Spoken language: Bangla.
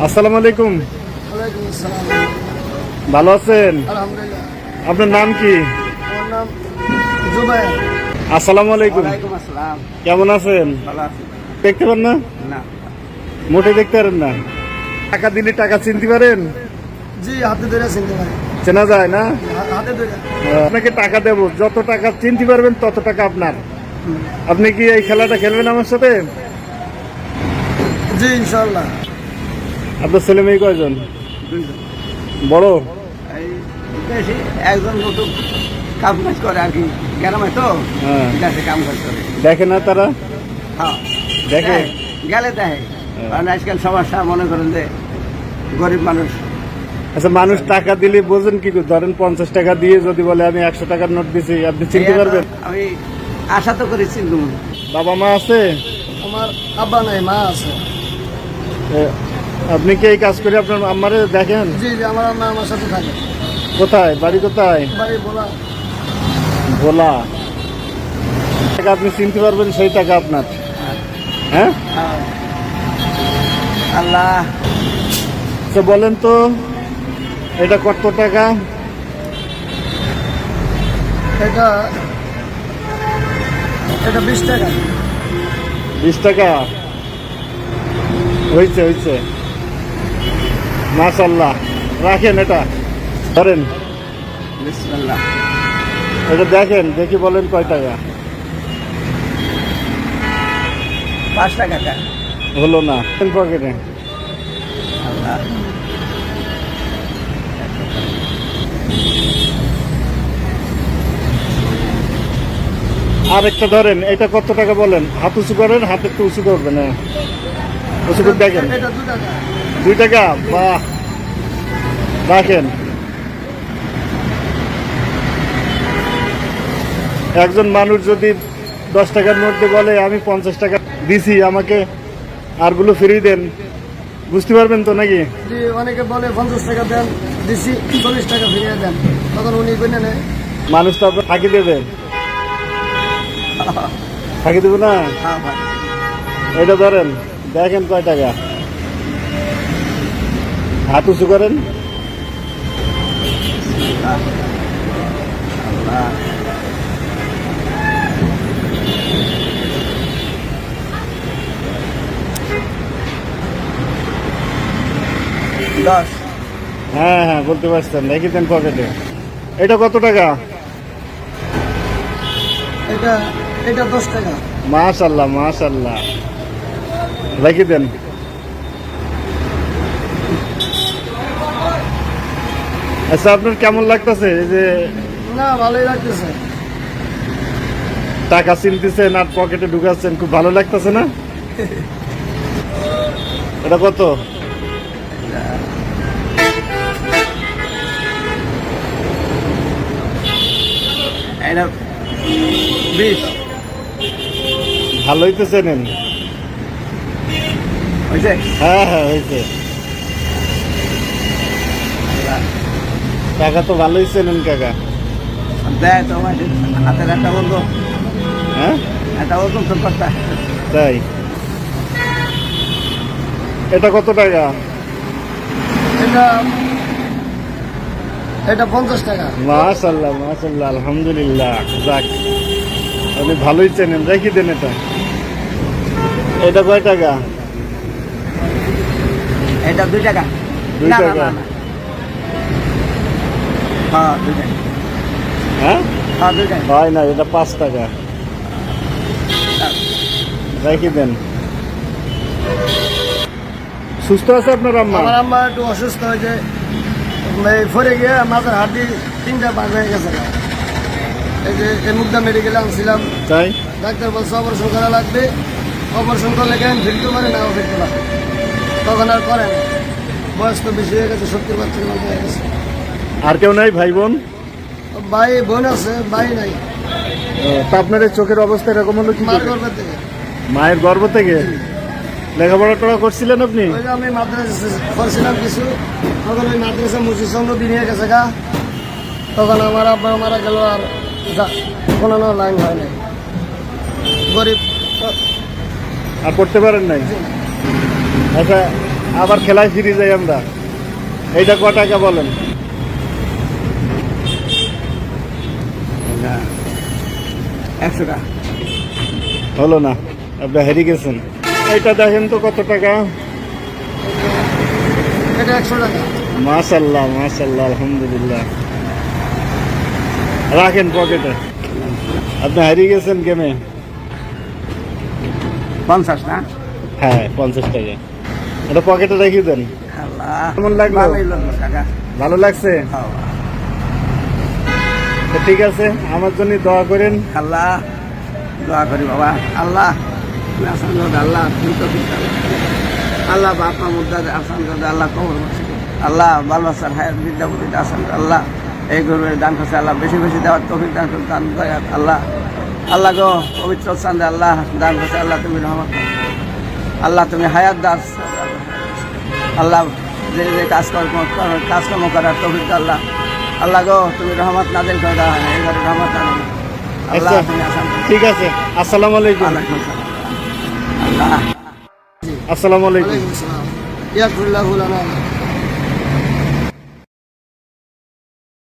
আসসালামু আলাইকুম। ওয়ালাইকুম আসসালাম। ভালো আছেন? আলহামদুলিল্লাহ। আপনার নাম কি? আমার নাম জুবায়ের। আসসালামু আলাইকুম। ওয়ালাইকুম আসসালাম। কেমন আছেন? ভালো আছি? দেখতে পারেন না? না। মোটে দেখতে পারেন না। টাকা দিলে টাকা চিনতে পারেন? জি, হাতে ধরে চিনতে পারি। চেনা যায় না? হাতে ধরে। আপনাকে টাকা দেবো, যত টাকা চিনতে পারবেন তত টাকা আপনার। আপনি কি এই খেলাটা খেলবেন আমার সাথে? জি, ইনশাআল্লাহ। আপনার ছেলে মেয়ে কয়জন? দুইজন। বড়? এই বেশি একজন নতুন কাজ করে আর কি, গ্রামে তো হ্যাঁ। গাছে কাম কাজ করে। দেখে না তারা? হ্যাঁ, দেখে? গেলে দেখে। কারণ আজকাল সমস্যা, মনে করেন যে গরিব মানুষ। আচ্ছা, মানুষ টাকা দিলে বোঝেন কি করে? ধরেন 50 টাকা দিয়ে যদি বলে আমি 100 টাকার নোট দিছি, আপনি চিনতে পারবেন? আমি আশা তো করি চিনতুম। বাবা মা আছে? আমার আব্বা নাই, মা আছে। আপনি কি এই কাজ করে আপনার আম্মারে দেখেন? জি জি, আমার আম্মা আমার সাথে থাকে। কোথায় বাড়ি? কোথায় বাড়ি বলা। ভোলা? টাকা আপনি চিনতে পারবেন, সেই টাকা আপনার। হ্যাঁ, আল্লাহ। তো বলেন তো এটা কত টাকা? এটা 20 টাকা। 20 টাকা হয়েছে হয়েছে, মাশাআল্লাহ। রাখেন, এটা ধরেন, বিসমিল্লাহ। এটা দেখেন, দেখি বলেন কয় টাকা 5 টাকা। হলো না। পকেটে আল্লাহ। আর একটা ধরেন, এটা কত টাকা বলেন? হাত উঁচু করেন, হাত একটু উঁচু করবেন। হ্যাঁ, উঁচু করে দেখেন। এটা 2 টাকা। 2 টাকা, বাহ। রাখেন। একজন মানুষ যদি 10 টাকার নোট দিয়ে বলে আমি 50 টাকা দিছি, আমাকে আরগুলো ফিরিয়ে দেন, বুঝতে পারবেন তো নাকি? জি, অনেকে বলে 50 টাকা দেন, দিছি 40 টাকা ফিরিয়ে দেন, তখন উনি বলে নেয়। মানুষ তো আপনার ফাঁকি দেবে, ফাঁকি দেবে না। হ্যাঁ ভাই। এটা ধরেন, দেখেন কয় টাকা। হাত উঁচু করেন। আল্লাহ। দশ। হ্যাঁ হ্যাঁ, বলতে পারছেন, রেখে দেন পকেটে। এটা কত টাকা? এটা 10 টাকা। মাশাআল্লাহ মাশাআল্লাহ, রেখে দেন। আচ্ছা, আপনার কেমন লাগতেছে এই যে না, ভালোই লাগতেছে। টাকা চিনতেছেন আর পকেটে ঢুকাচ্ছেন, খুব ভালো লাগতেছে না? এটা কত? এটা 20। ভালোই তো চেনেন। হয়েছে? হ্যাঁ হ্যাঁ, হয়েছে। টাকা তো ভালোই চেনেন কাকা। দেয় তো আমার হাতের একটা বন্ধু, হ্যাঁ, একটা ওরকম তো কথা। তাই? এটা কত টাকা? এটা 50 টাকা। মাশাআল্লাহ মাশাআল্লাহ, আলহামদুলিল্লাহ। যাক, আপনি ভালোই চেনেন, রেখে দেন এটা। এটা কয় টাকা? এটা 2 টাকা। 2 না, না, টাকা? না, না। হ্যাঁ, 2 টাকা। হ্যাঁ, হ্যাঁ, 2 টাকা। হয় না, এটা 5 টাকা। রেখে দেন। সুস্থ আছে আপনার আম্মা? আমার আম্মা একটু অসুস্থ হয়েছে, পরে গিয়ে মাথার হাড্ডি 3টা ভাগ হয়ে গেছে। এই যে এই মুগদা মেডিকেলে আনছিলাম, তাই? ডাক্তার বলছে অপারেশন করা লাগবে। অপারেশন করলে কেন ফিরতে পারে না, ফিরতে পারে, তখন আর করে না। বয়স তো বেশি হয়ে গেছে, 70 বছর হয়ে গেছে। আর কেউ নাই ভাই বোন? ভাই বোন আছে, ভাই নাই। তা আপনার এই চোখের অবস্থা এরকম হলো কি মার করে? গর্ভের থেকে। মায়ের গর্ভ থেকে? লেখাপড়া টড়া করছিলেন আপনি? ওই যে আমি মাদ্রাসা করছিলাম কিছু, তখন ওই মাদ্রাসা মুজিচন্দ্র দিনিয়ে গেছে গা, তখন আমার আব্বা মারা গেল, আর কোনো লাইন হয় নাই। গরিব। আর পড়তে পারেন নাই? আচ্ছা, আবার খেলায় ফিরে যাই আমরা। এইটা ক টাকা বলেন? 100 টাকা। হলো না, আপনি হেরে গেছেন। এইটা দেখেন তো কত টাকা। এটা 100 টাকা। মাশাল্লাহ মাশাল্লাহ, আলহামদুলিল্লাহ। রাখেন পকেটে। আপনি হারিয়ে গেছেন গেমে। 50 না? হ্যাঁ 50 টাকা। এটা পকেটে রেখে দেন। আল্লাহ, কেমন লাগলো? ভালোই লাগলো কাকা। ভালো লাগছে? হ্যাঁ। তো ঠিক আছে, আমার জন্য দোয়া করেন। আল্লাহ দোয়া করি বাবা। আল্লাহ তুমি আসান করে, আল্লাহ তুমি তো ঠিক করো। আল্লাহ বাপা মুদ্রা আসান করে, আল্লাহ কবর বসে আল্লাহ বালবাসার হায়াত বিদ্যাপতিটা আসান করে, আল্লাহ এই গরুর দান করছে, আল্লাহ বেশি বেশি দেওয়ার তৌফিক দান করে, দান করে আল্লাহ। আল্লাহ গো পবিত্র চান্দে আল্লাহ দান করছে, আল্লাহ তুমি রহমত করো। আল্লাহ তুমি হায়াত দাস আল্লাহ, যে যে কাজকর্ম করার তৌফিক দাও আল্লাহ। আল্লাহ গো তুমি রহমত নাজিল করে দাও, এই ঘরে রহমত নাজিল করো। আল্লাহ আচ্ছা, তুমি আসান করো। ঠিক আছে। আসসালামু আলাইকুম। ওয়ালাইকুম আসসালাম। আল্লাহ আসসালামু আলাইকুম। ওয়ালাইকুম আসসালাম। ইয়াকুল্লাহু লানা